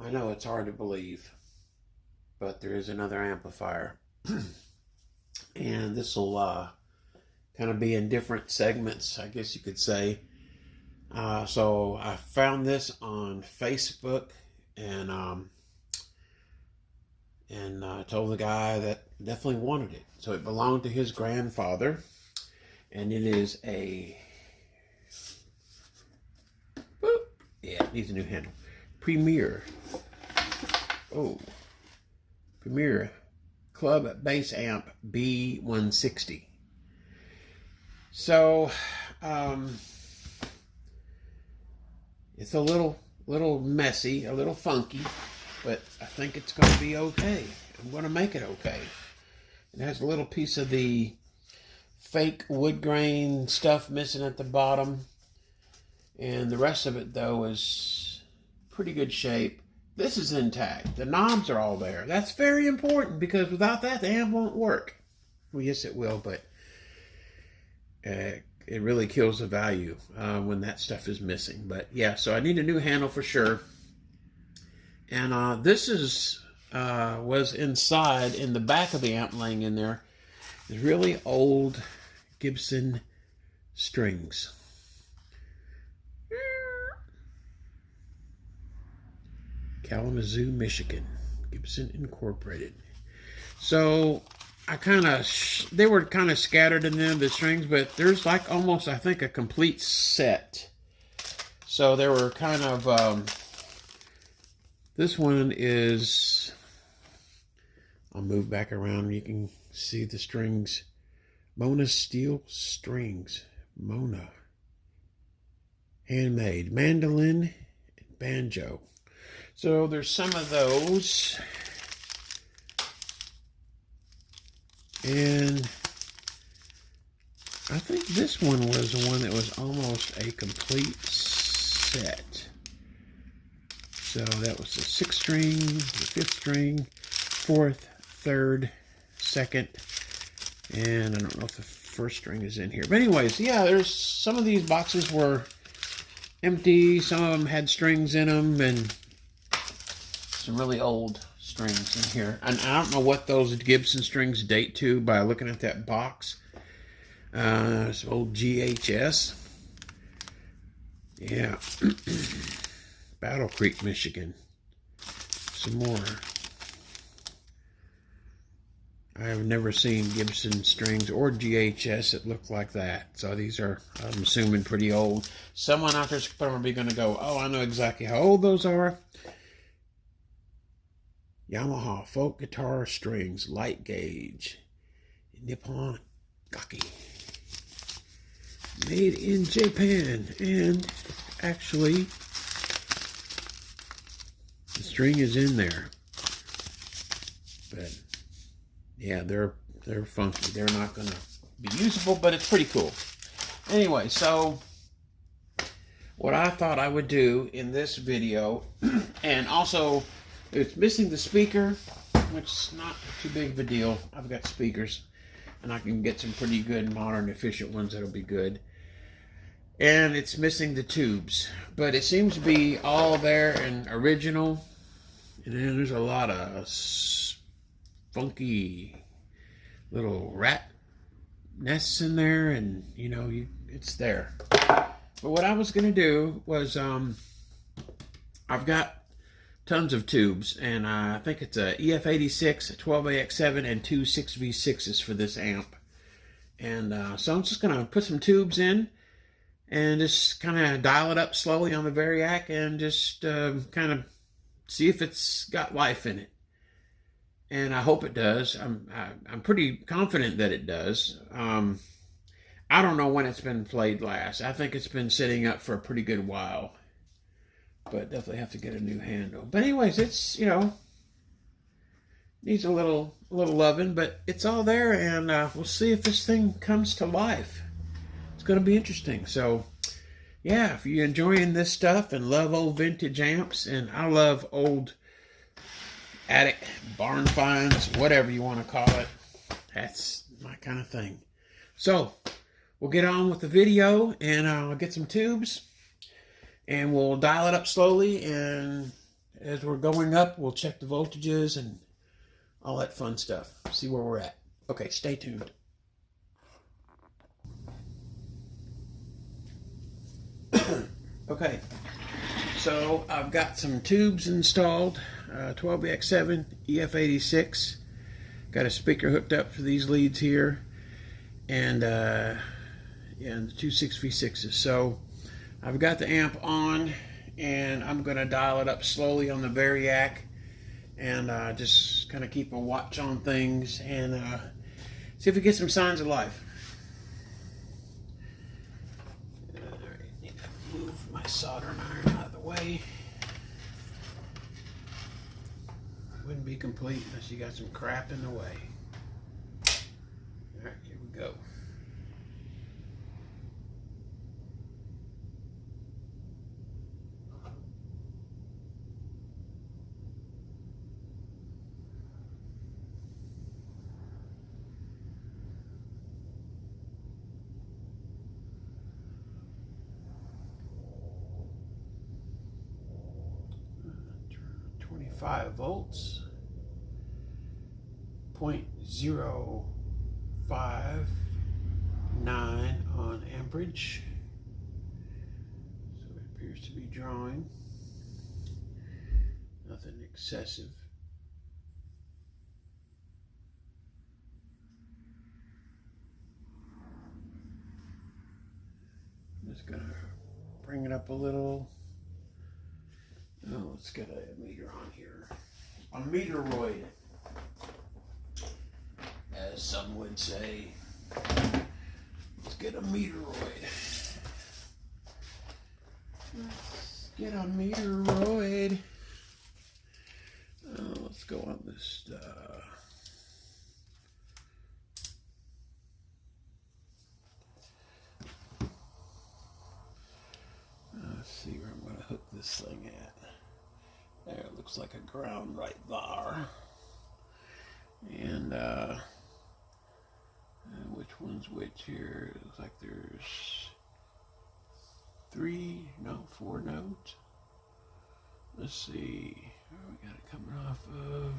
I know it's hard to believe, but there is another amplifier. And this will kind of be in different segments, I guess you could say. So I found this on Facebook, and I told the guy that definitely wanted it. So it belonged to his grandfather, and it is a, yeah, it needs a new handle. Premier Club Bass Amp B160. So it's a little messy, a little funky, but I think it's going to be okay. I'm going to make it okay. It has a little piece of the fake wood grain stuff missing at the bottom, and the rest of it though is pretty good shape. This is intact. The knobs are all there. That's very important, because without that the amp won't work. Well, yes it will, but it really kills the value when that stuff is missing. But yeah, so I need a new handle for sure. And this was inside, in the back of the amp, laying in there, is really old Gibson strings. Kalamazoo, Michigan, Gibson Incorporated. So they were kind of scattered in them, the strings, but there's like almost, I think, a complete set. So they were kind of, this one is, I'll move back around, you can see the strings. Mona steel strings, Mona. Handmade, mandolin, and banjo. So there's some of those. And I think this one was the one that was almost a complete set. So that was the 6th string, the 5th string, 4th, 3rd, 2nd, and I don't know if the 1st string is in here. But anyways, yeah, there's some of these boxes were empty. Some of them had strings in them, and some really old strings in here. And I don't know what those Gibson strings date to by looking at that box. Some old GHS. Yeah. Battle Creek, Michigan. Some more. I have never seen Gibson strings or GHS that look like that. So these are, I'm assuming, pretty old. Someone out there's probably going to go, oh, I know exactly how old those are. Yamaha folk guitar strings, light gauge, Nippon Gaki, made in Japan. And actually the string is in there, but yeah, they're funky. They're not gonna be usable, but it's pretty cool. Anyway, so what I thought I would do in this video, and also it's missing the speaker, which is not too big of a deal. I've got speakers, and I can get some pretty good, modern, efficient ones that'll be good. And it's missing the tubes, but it seems to be all there and original. And then there's a lot of funky little rat nests in there, and you know, it's there. But what I was gonna do was, I've got tons of tubes, and I think it's a EF86, a 12AX7, and 2 6V6s for this amp. And so I'm just gonna put some tubes in and just kind of dial it up slowly on the Variac, and just kind of see if it's got life in it. And I hope it does. I'm pretty confident that it does. I don't know when it's been played last. I think it's been sitting up for a pretty good while. But definitely have to get a new handle. But anyways, it's, you know, needs a little loving, but it's all there, and we'll see if this thing comes to life. It's going to be interesting. So, yeah, if you're enjoying this stuff and love old vintage amps, and I love old attic, barn finds, whatever you want to call it, that's my kind of thing. So, we'll get on with the video, and I'll get some tubes, and we'll dial it up slowly, and as we're going up, we'll check the voltages and all that fun stuff. See where we're at. Okay, stay tuned. Okay, so I've got some tubes installed, 12x7, EF86. Got a speaker hooked up for these leads here, and yeah, and the two 6v6s. So I've got the amp on, and I'm going to dial it up slowly on the Variac, and just kind of keep a watch on things, and see if we get some signs of life. Move my soldering iron out of the way. Wouldn't be complete unless you got some crap in the way. All right, here we go. Uh, 25 volts. 0.059 on amperage. So it appears to be drawing. Nothing excessive. I'm just gonna bring it up a little. Oh, let's get a meter on here. A meteroid, as some would say. Let's get a meteroid. Let's get a meteroid. Let's go on this. Let's see where I'm going to hook this thing at. There, it looks like a ground right there. And which one's which here? It looks like there's 4 nodes. Let's see where we got it coming off of.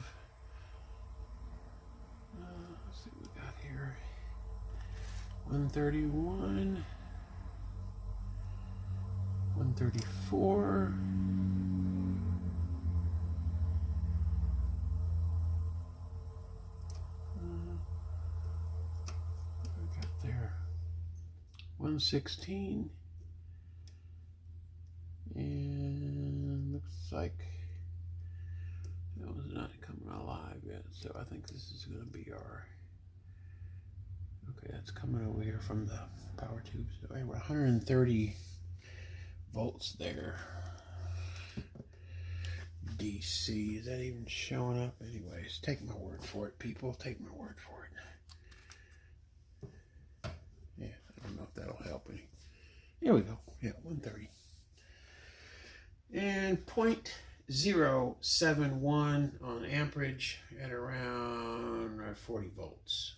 Let's see what we got here. 131, 134. What we got there? 116. And looks like that was not coming alive yet, so I think this is going to be our. Okay, that's coming over here from the power tubes. So we're 130 volts there. DC, is that even showing up? Anyways, take my word for it, people. Take my word for it. Yeah, I don't know if that'll help any. Here we go. Yeah, 130. And 0.071 on amperage at around 40 volts.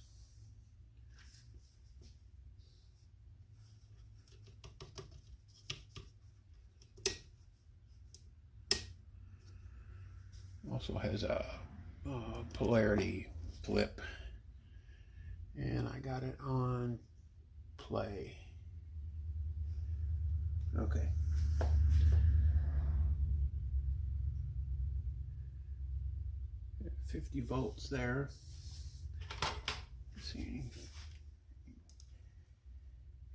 Also has a polarity flip, and I got it on play. Okay. Got 50 volts there. Let's see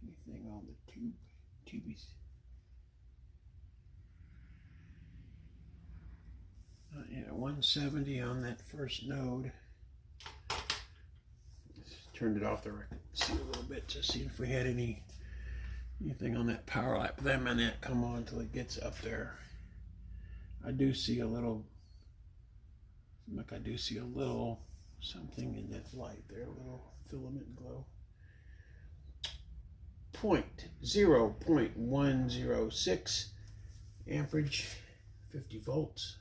anything on the tubies. Yeah, 170 on that first node. Just turned it off the record. See a little bit to see if we had anything on that power light. But that might not come on until it gets up there. I do see a little. Like I do see a little something in that light there, a little filament glow. 0.106 amperage, 50 volts.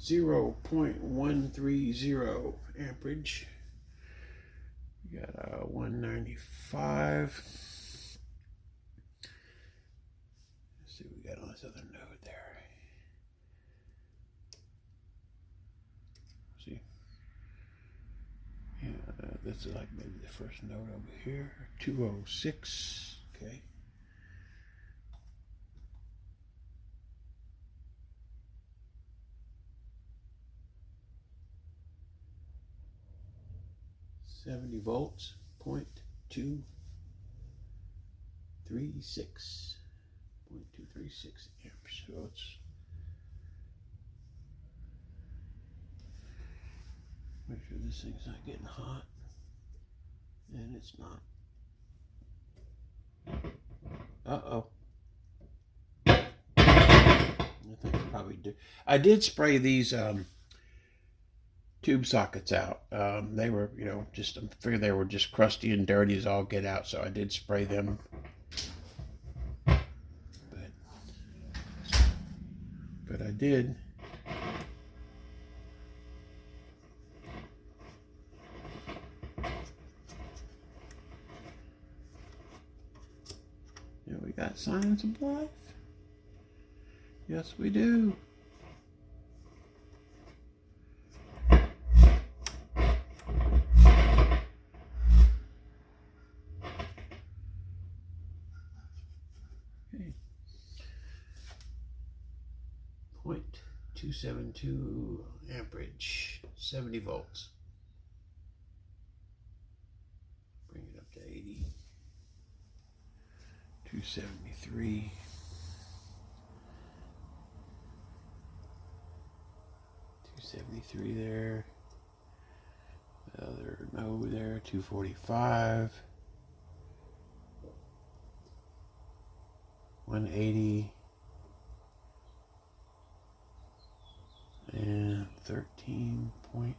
0.130 amperage, You got a 195. Let's see what we got on this other node there. See? Yeah, this is like maybe the first node over here. 206. Okay. $70 volts, 0.236 amps. So it's make sure this thing's not getting hot, and it's not. Uh-oh. I think I probably do. I did spray these tube sockets out. They were, you know, just, I figured they were just crusty and dirty as all get out, so I did spray them. But I did. Yeah, we got signs of life. Yes, we do. Okay. 0.272 amperage, 70 volts. Bring it up to 80. 273. 273 there. Other node there, 245. 180. And 13 point.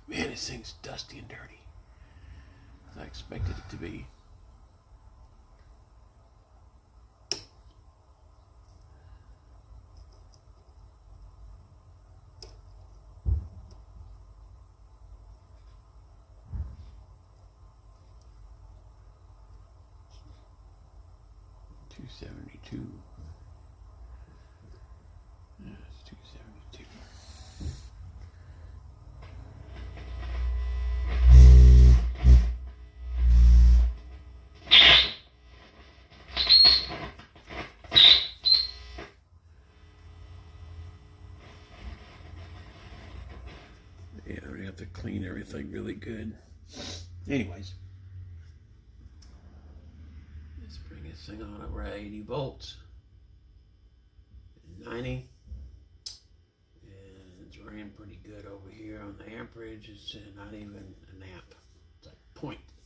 Man, this thing's dusty and dirty. As I expected it to be. $272. Yeah, it's $272. Yeah, we have to clean everything really good. Anyways. Let's bring this thing on over at 80 volts. 90. And it's running pretty good over here on the amperage. It's not even an amp. It's like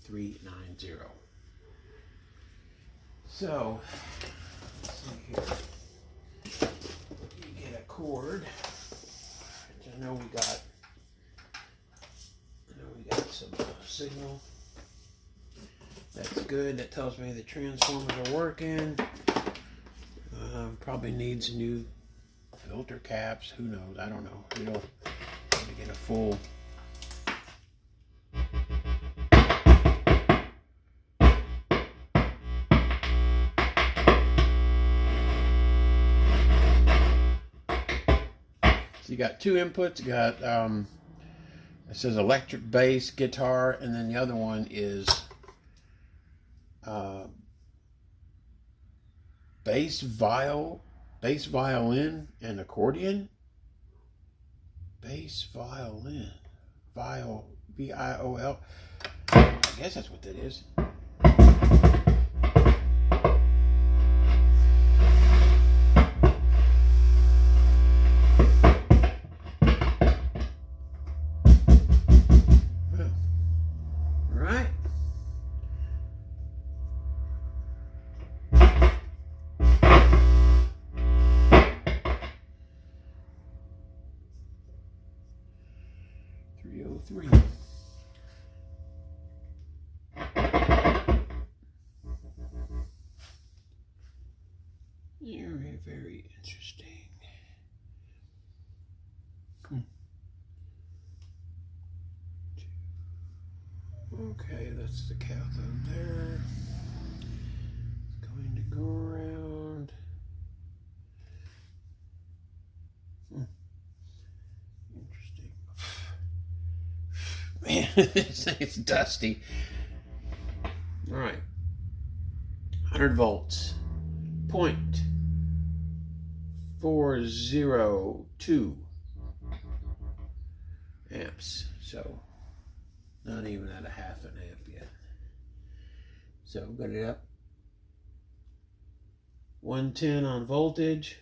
0.390. So, let's see here. You get a cord. Which I know we got some signal. That's good. That tells me the transformers are working. Probably needs new filter caps. Who knows? I don't know. We'll have to get a full. So you got two inputs. You got it says electric bass, guitar, and then the other one is bass violin, and accordion. Bass violin, V-I-O-L. I guess that's what that is. Right. Three. Very, very interesting. Okay, that's the cathode there. It's going to go around. Interesting. Man, this thing is dusty. All right. 100 volts. 0.402 amps. So not even at a half an amp yet. So got it up. 110 on voltage.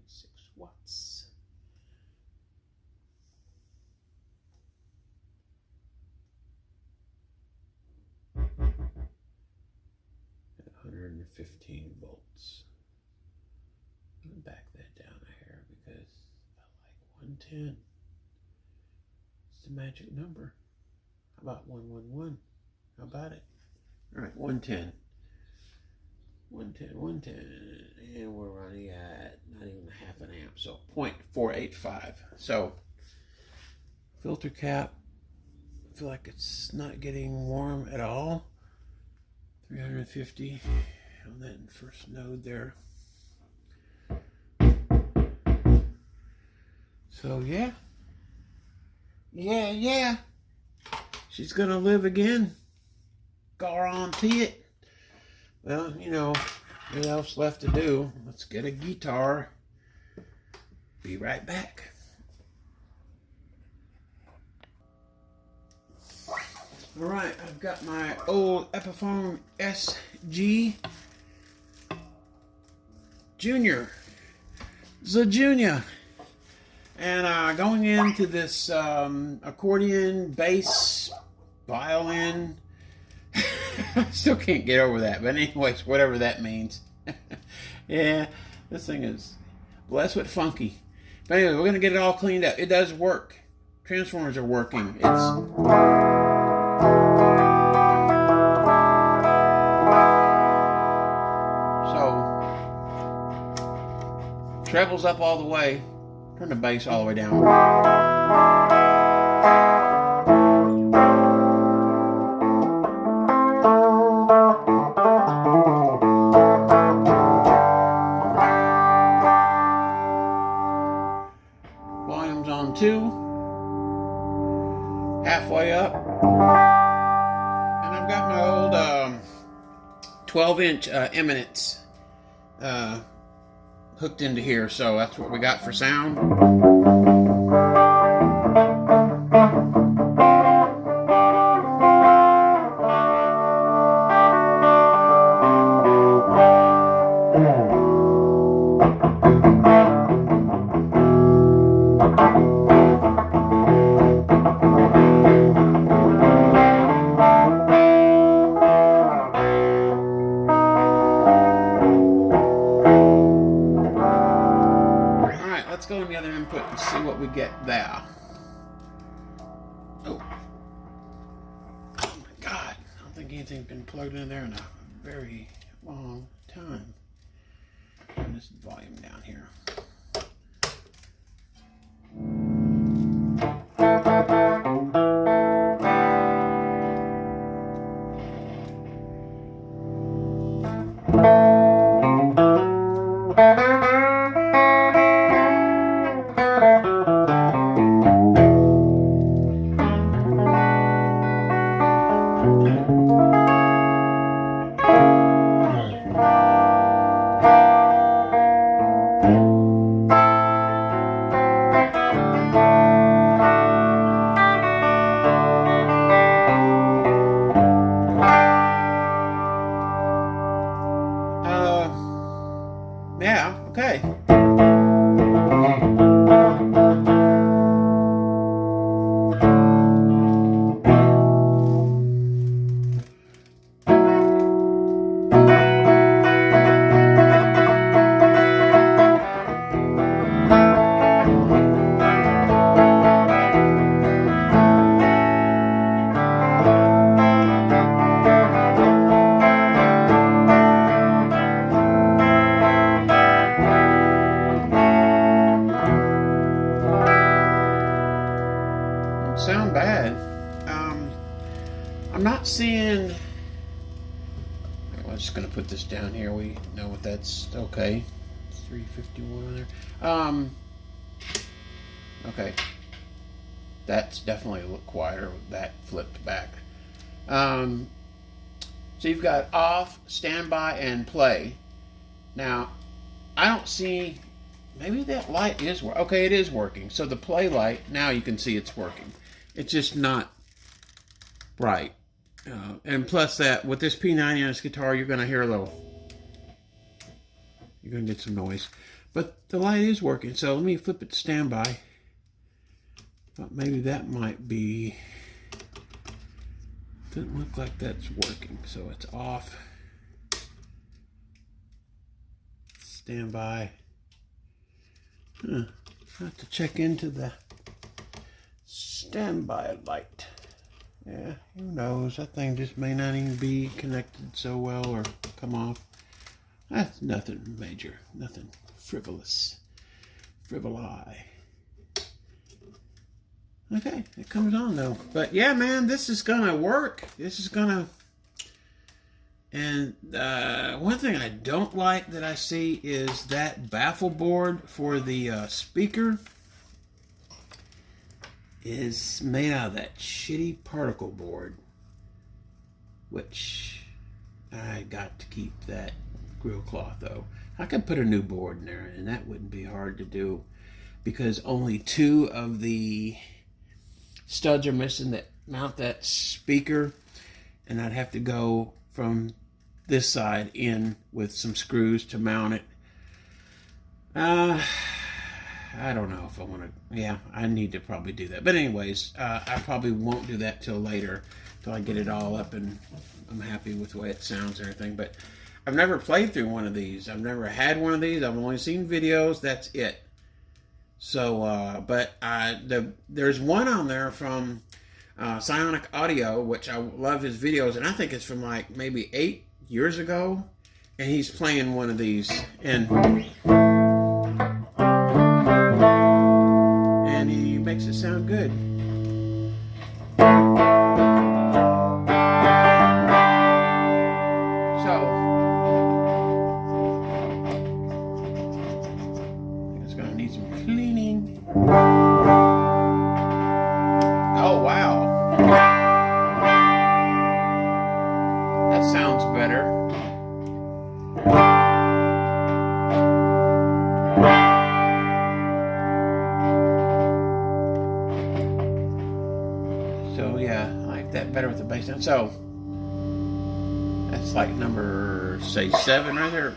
.6 watts. At 115 volts. I'm gonna back that down a hair because I like 110. It's the magic number. How about 111? How about it? All right, 110. 110, and we're running at not even a half an amp, so 0.485. So filter cap, I feel like it's not getting warm at all. 350 on that first node there. So yeah, she's gonna live again. Guarantee it. Well, you know, what else left to do? Let's get a guitar. Be right back. All right, I've got my old Epiphone SG Junior. The Junior. And going into this accordion, bass, violin. I still can't get over that, but anyways, whatever that means. Yeah, this thing is blessed with funky. But anyway, we're gonna get it all cleaned up. It does work. Transformers are working. So trebles up all the way. Turn the bass all the way down. Volume's on 2, halfway up, and I've got my old 12-inch Eminence hooked into here, so that's what we got for sound. Let's go on the other input and see what we get there. Oh my God, I don't think anything's been plugged in there in a very long time. Turn this volume down here. Yeah, okay. I'm just going to put this down here. We know what that's okay. It's 351 on there. Okay. That's definitely a little quieter with that flipped back. So you've got off, standby, and play. Now, I don't see, maybe that light is working. Okay, it is working. So the play light, now you can see it's working. It's just not bright. And plus that, with this P90 on this guitar, you're going to hear a little, you're going to get some noise. But the light is working, so let me flip it to standby. But maybe that might be, doesn't look like that's working. So it's off. Standby. I have to check into the standby light. Yeah, who knows? That thing just may not even be connected so well or come off. That's nothing major. Nothing frivolous. Frivoli. Okay, it comes on though. But yeah, man, this is gonna work. This is gonna... And one thing I don't like that I see is that baffle board for the speaker is made out of that shitty particle board, which I got to keep that grill cloth though. I could put a new board in there and that wouldn't be hard to do because only 2 of the studs are missing that mount that speaker, and I'd have to go from this side in with some screws to mount it. I don't know if I want to. Yeah, I need to probably do that. But anyways, I probably won't do that till later, till I get it all up and I'm happy with the way it sounds and everything. But I've never played through one of these. I've never had one of these. I've only seen videos. That's it. So, but there's one on there from Psionic Audio, which I love his videos, and I think it's from like maybe 8 years ago, and he's playing one of these, and he makes it sound good. So it's gonna need some cleaning. Oh wow, that sounds better. So yeah, I like that better with the bass sound. So that's like number, say, 7 right there.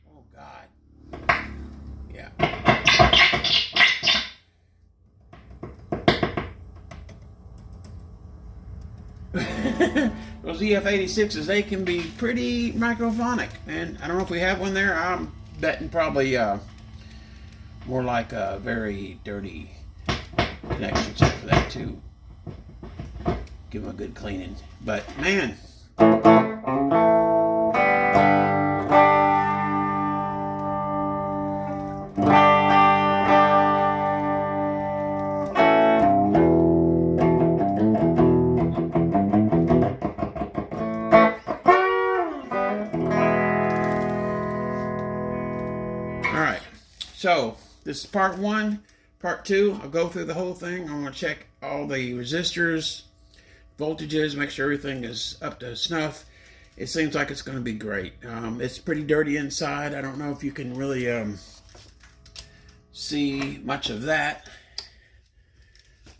Oh God. Yeah. Those EF86s, they can be pretty microphonic, and I don't know if we have one there. I'm betting probably more like a very dirty connection set for that too. Give them a good cleaning. But man, all right. So this is part one. Part two, I'll go through the whole thing. I'm going to check all the resistors, voltages, make sure everything is up to snuff. It seems like it's going to be great. It's pretty dirty inside. I don't know if you can really see much of that.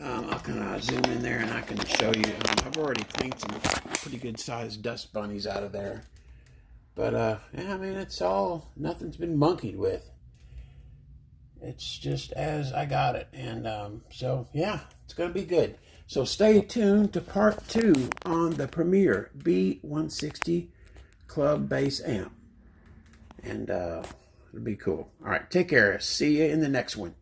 I'll kind of zoom in there and I can show you. I've already cleaned some pretty good sized dust bunnies out of there. But yeah, I mean, it's all, nothing's been monkeyed with. It's just as I got it. And so, yeah, it's going to be good. So stay tuned to part two on the Premier B160 Club Bass Amp. And it'll be cool. All right, take care. See you in the next one.